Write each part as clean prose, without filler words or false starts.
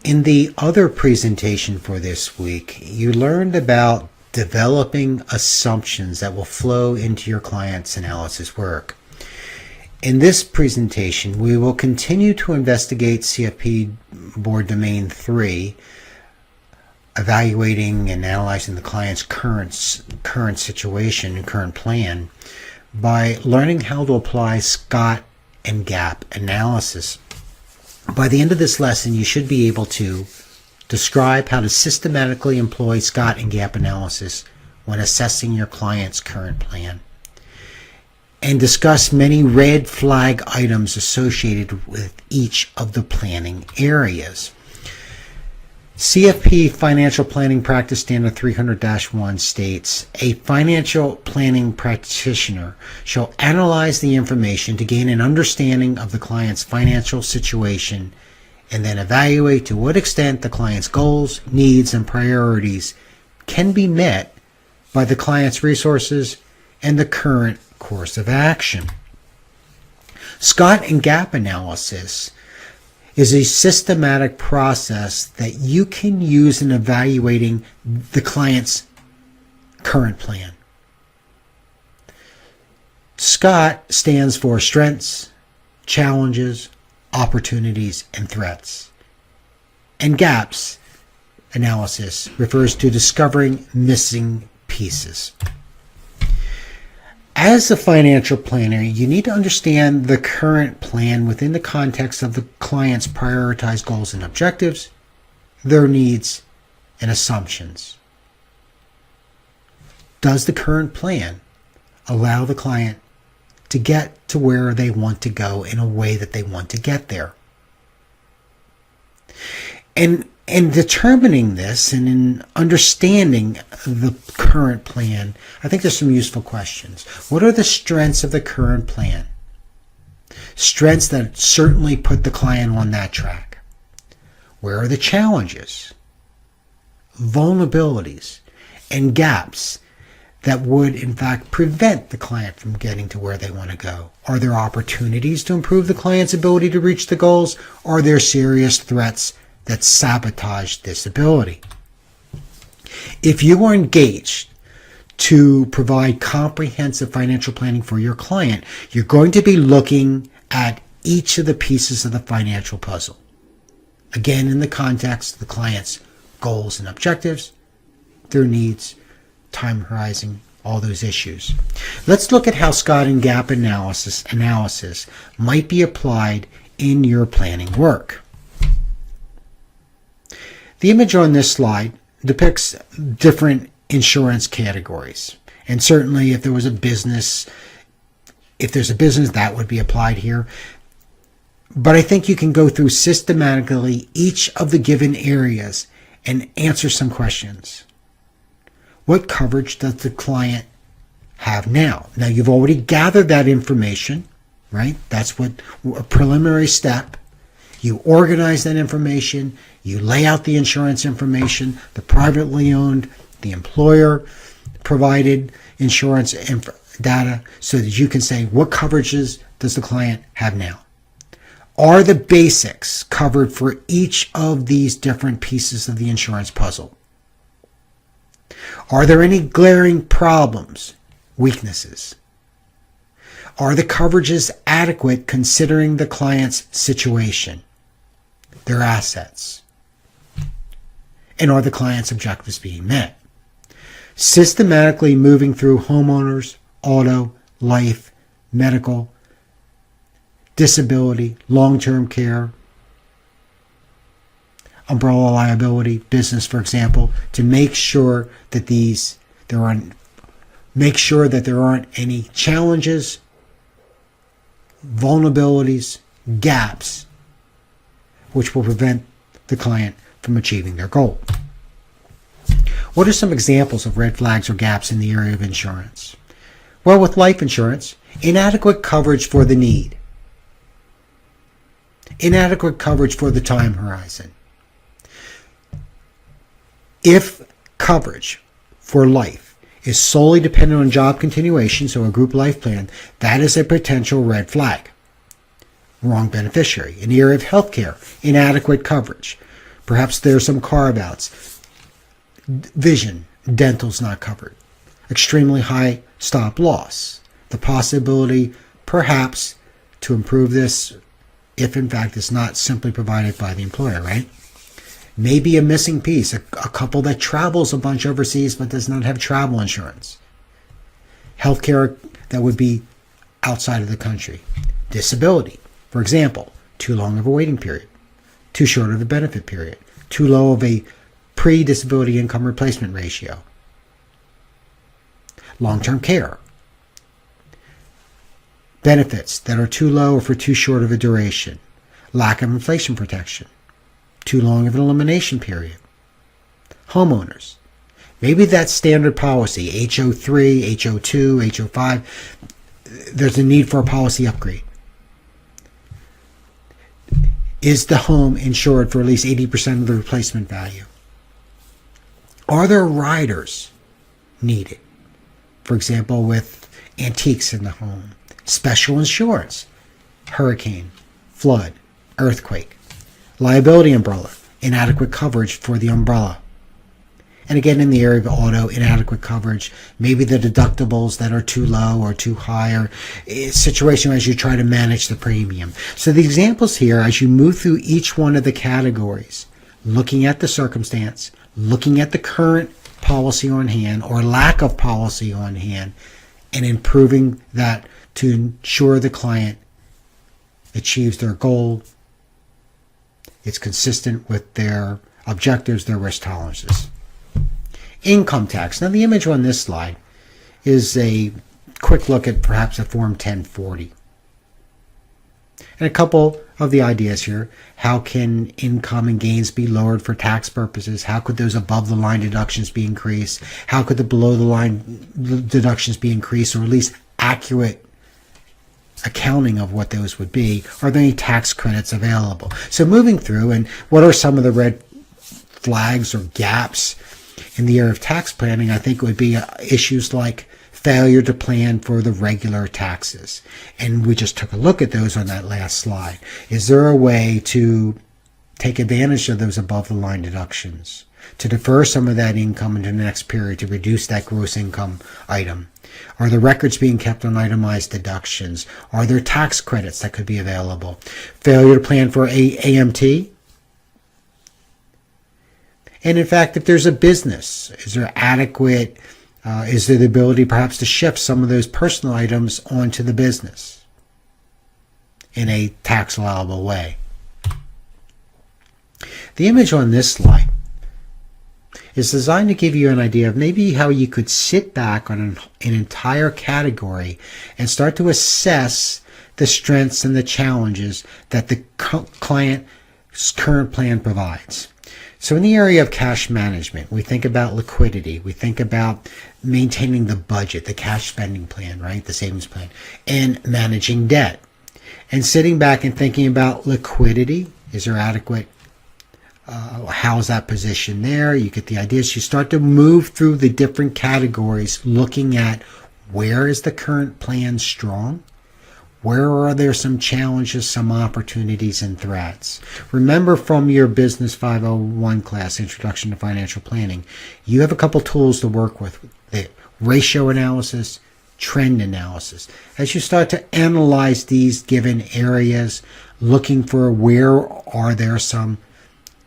In the other presentation for this week, you learned about developing assumptions that will flow into your client's analysis work. In this presentation, we will continue to investigate CFP Board Domain 3, evaluating and analyzing the client's current situation and current plan by learning how to apply SCOT and Gap analysis. By the end of this lesson, you should be able to describe how to systematically employ SCOT and Gap analysis when assessing your client's current plan, and discuss many red flag items associated with each of the planning areas. CFP Financial Planning Practice Standard 300-1 states, a financial planning practitioner shall analyze the information to gain an understanding of the client's financial situation and then evaluate to what extent the client's goals, needs, and priorities can be met by the client's resources and the current course of action. SCOT and Gap analysis is a systematic process that you can use in evaluating the client's current plan. SCOT stands for strengths, challenges, opportunities, and threats. And GAP's analysis refers to discovering missing pieces. As a financial planner, you need to understand the current plan within the context of the client's prioritized goals and objectives, their needs, and assumptions. Does the current plan allow the client to get to where they want to go in a way that they want to get there? And in determining this and in understanding the current plan, I think there's some useful questions. What are the strengths of the current plan? Strengths that certainly put the client on that track. Where are the challenges, vulnerabilities, and gaps that would in fact prevent the client from getting to where they want to go? Are there opportunities to improve the client's ability to reach the goals? Are there serious threats that sabotage this ability? If you are engaged to provide comprehensive financial planning for your client, you're going to be looking at each of the pieces of the financial puzzle. Again, in the context of the client's goals and objectives, their needs, time horizon, all those issues. Let's look at how SCOT and Gap analysis might be applied in your planning work. The image on this slide depicts different insurance categories. And certainly if there's a business that would be applied here. But I think you can go through systematically each of the given areas and answer some questions. What coverage does the client have now? Now you've already gathered that information, right? That's a preliminary step. You organize that information, you lay out the insurance information, the privately owned, the employer provided insurance data, so that you can say, what coverages does the client have now? Are the basics covered for each of these different pieces of the insurance puzzle? Are there any glaring problems, weaknesses? Are the coverages adequate considering the client's situation, their assets? And are the client's objectives being met? Systematically moving through homeowners, auto, life, medical, disability, long-term care, umbrella liability, business, for example, to make sure that there aren't any challenges, vulnerabilities, gaps, which will prevent the client from achieving their goal. What are some examples of red flags or gaps in the area of insurance? Well, with life insurance, inadequate coverage for the need, inadequate coverage for the time horizon. If coverage for life is solely dependent on job continuation, so a group life plan, that is a potential red flag. Wrong beneficiary. In the area of healthcare, inadequate coverage, Perhaps there's some carve-outs. Vision, dental's not covered. Extremely high stop loss. The possibility, perhaps, to improve this if in fact it's not simply provided by the employer, right? Maybe a missing piece, a couple that travels a bunch overseas but does not have travel insurance. Healthcare that would be outside of the country. Disability, for example, too long of a waiting period, too short of a benefit period, too low of a pre-disability income replacement ratio. Long-term care. Benefits that are too low or for too short of a duration. Lack of inflation protection. Too long of an elimination period. Homeowners. Maybe that standard policy, HO3, HO2, HO5, there's a need for a policy upgrade. Is the home insured for at least 80% of the replacement value? Are there riders needed? For example, with antiques in the home, special insurance, hurricane, flood, earthquake, liability umbrella, inadequate coverage for the umbrella. And again, in the area of auto, inadequate coverage, maybe the deductibles that are too low or too high, or situation as you try to manage the premium. So the examples here, as you move through each one of the categories, looking at the circumstance, looking at the current policy on hand or lack of policy on hand, and improving that to ensure the client achieves their goal, it's consistent with their objectives, their risk tolerances. Income tax. Now the image on this slide is a quick look at perhaps a Form 1040. And a couple of the ideas here. How can income and gains be lowered for tax purposes? How could those above the line deductions be increased? How could the below the line deductions be increased, or at least accurate accounting of what those would be? Are there any tax credits available? So moving through, and what are some of the red flags or gaps in the area of tax planning? I think it would be issues like failure to plan for the regular taxes. And we just took a look at those on that last slide. Is there a way to take advantage of those above the line deductions, to defer some of that income into the next period to reduce that gross income item? Are the records being kept on itemized deductions? Are there tax credits that could be available? Failure to plan for AMT? And in fact, if there's a business, is there adequate, is there the ability perhaps to shift some of those personal items onto the business in a tax allowable way? The image on this slide is designed to give you an idea of maybe how you could sit back on an entire category and start to assess the strengths and the challenges that the client's current plan provides. So in the area of cash management, we think about liquidity. We think about maintaining the budget, the cash spending plan, right? The savings plan, and managing debt. And sitting back and thinking about liquidity. Is there adequate? How's that position there? You get the ideas. You start to move through the different categories, looking at where is the current plan strong? Where are there some challenges, some opportunities, and threats? Remember from your Business 501 class, Introduction to Financial Planning, you have a couple tools to work with. The ratio analysis, trend analysis. As you start to analyze these given areas, looking for where are there some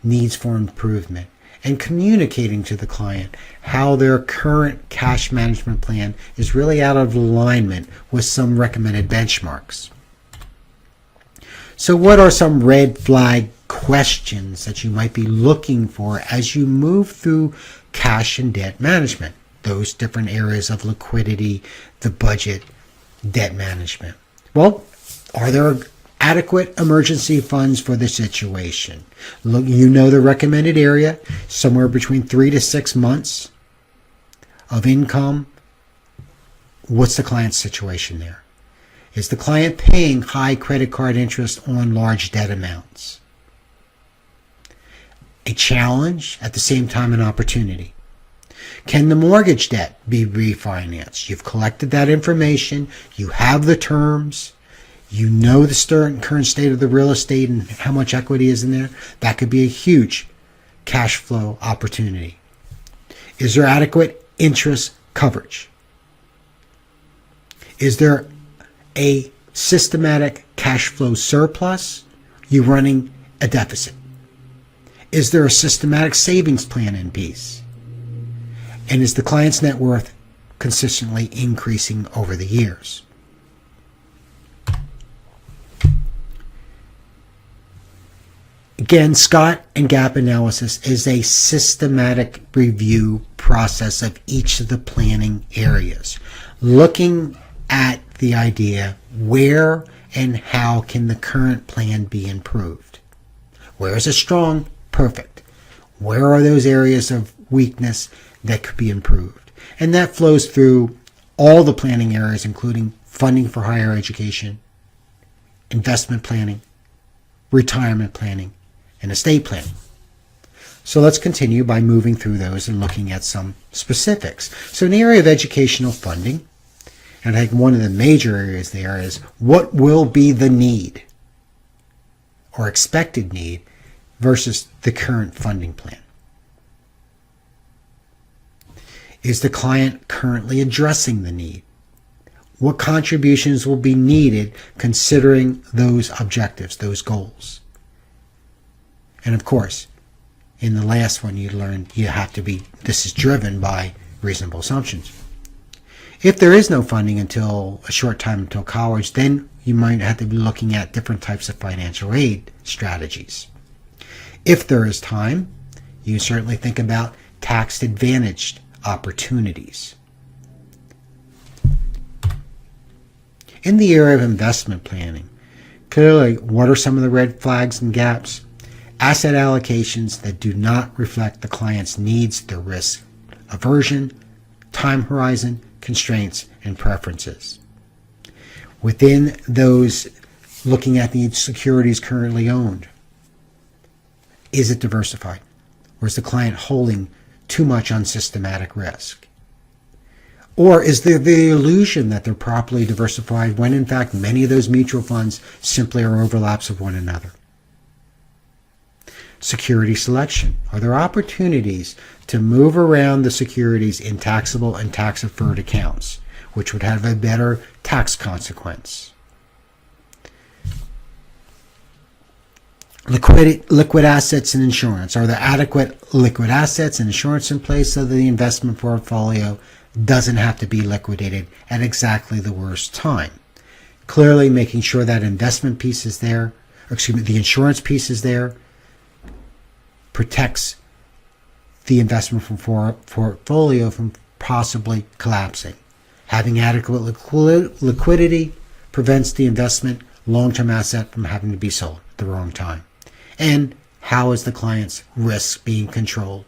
needs for improvement, and communicating to the client how their current cash management plan is really out of alignment with some recommended benchmarks. So what are some red flag questions that you might be looking for as you move through cash and debt management? Those different areas of liquidity, the budget, debt management. Well, are there adequate emergency funds for the situation? Look, you know the recommended area, somewhere between 3 to 6 months of income. What's the client's situation there? Is the client paying high credit card interest on large debt amounts? A challenge, at the same time an opportunity. Can the mortgage debt be refinanced? You've collected that information, you have the terms, you know the current state of the real estate and how much equity is in there. That could be a huge cash flow opportunity? Is there adequate interest coverage? Is there a systematic cash flow surplus? You running a deficit? Is there a systematic savings plan in place? And is the client's net worth consistently increasing over the years? Again, SCOT and Gap Analysis is a systematic review process of each of the planning areas, looking at the idea where and how can the current plan be improved. Where is it strong? Perfect. Where are those areas of weakness that could be improved? And that flows through all the planning areas, including funding for higher education, investment planning, retirement planning, and estate planning. So let's continue by moving through those and looking at some specifics. So in the area of educational funding, and I think one of the major areas there is what will be the need or expected need versus the current funding plan. Is the client currently addressing the need? What contributions will be needed considering those objectives, those goals? And of course, in the last one you learned this is driven by reasonable assumptions. If there is no funding until a short time until college, then you might have to be looking at different types of financial aid strategies. If there is time, you certainly think about tax advantaged opportunities. In the area of investment planning, clearly, what are some of the red flags and gaps? Asset allocations that do not reflect the client's needs, their risk aversion, time horizon, constraints, and preferences. Within those, looking at the securities currently owned, is it diversified? Or is the client holding too much unsystematic risk? Or is there the illusion that they're properly diversified when in fact many of those mutual funds simply are overlaps of one another? Security selection. Are there opportunities to move around the securities in taxable and tax-deferred accounts, which would have a better tax consequence? Liquid assets and insurance. Are there adequate liquid assets and insurance in place so that the investment portfolio doesn't have to be liquidated at exactly the worst time? Clearly making sure that investment piece is there, the insurance piece is there, protects the investment portfolio from possibly collapsing. Having adequate liquidity prevents the investment long-term asset from having to be sold at the wrong time. And how is the client's risk being controlled?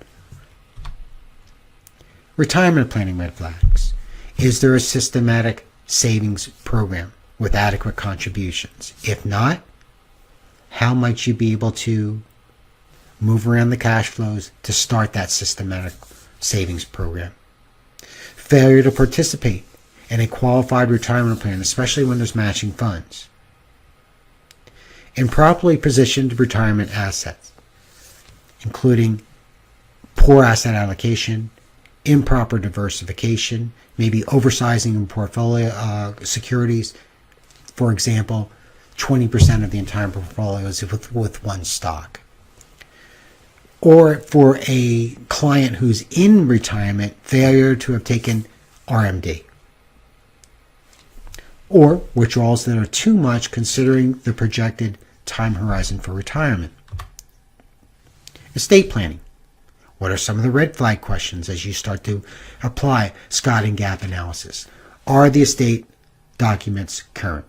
Retirement planning red flags. Is there a systematic savings program with adequate contributions? If not, how might you be able to move around the cash flows to start that systematic savings program? Failure to participate in a qualified retirement plan, especially when there's matching funds. Improperly positioned retirement assets, including poor asset allocation, improper diversification, maybe oversizing in portfolio securities. For example, 20% of the entire portfolio is with one stock. Or for a client who's in retirement, failure to have taken RMD. Or withdrawals that are too much considering the projected time horizon for retirement. Estate planning. What are some of the red flag questions as you start to apply SCOT and Gap analysis? Are the estate documents current?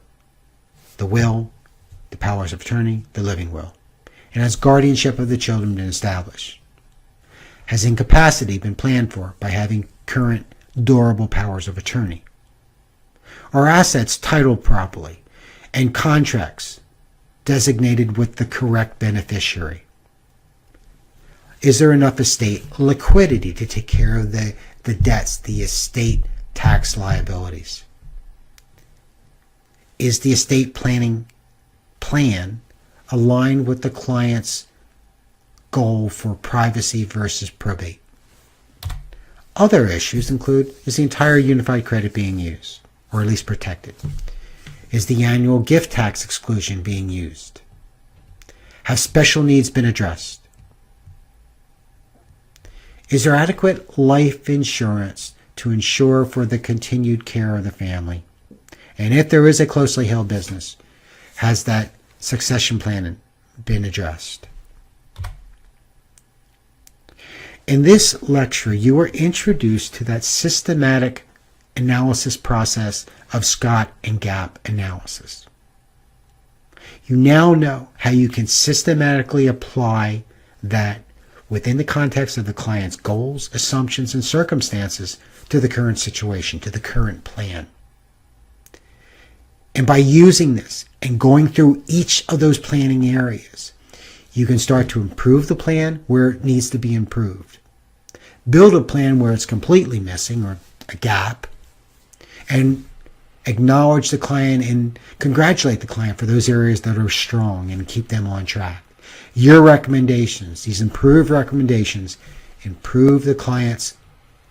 The will, the powers of attorney, the living will. And has guardianship of the children been established? Has incapacity been planned for by having current durable powers of attorney? Are assets titled properly and contracts designated with the correct beneficiary? Is there enough estate liquidity to take care of the debts, the estate tax liabilities? Is the estate planning plan aligned with the client's goal for privacy versus probate. Other issues include, is the entire unified credit being used, or at least protected? Is the annual gift tax exclusion being used? Have special needs been addressed? Is there adequate life insurance to ensure for the continued care of the family? And if there is a closely held business, has that succession plan been addressed? In this lecture, you are introduced to that systematic analysis process of SCOT and Gap analysis. You now know how you can systematically apply that within the context of the client's goals, assumptions, and circumstances to the current situation, to the current plan. And by using this and going through each of those planning areas, you can start to improve the plan where it needs to be improved. Build a plan where it's completely missing or a gap, and acknowledge the client and congratulate the client for those areas that are strong and keep them on track. Your recommendations, these improved recommendations, improve the client's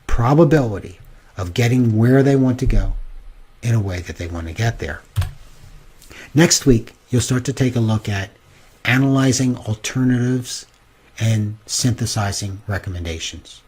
probability of getting where they want to go in a way that they want to get there. Next week, you'll start to take a look at analyzing alternatives and synthesizing recommendations.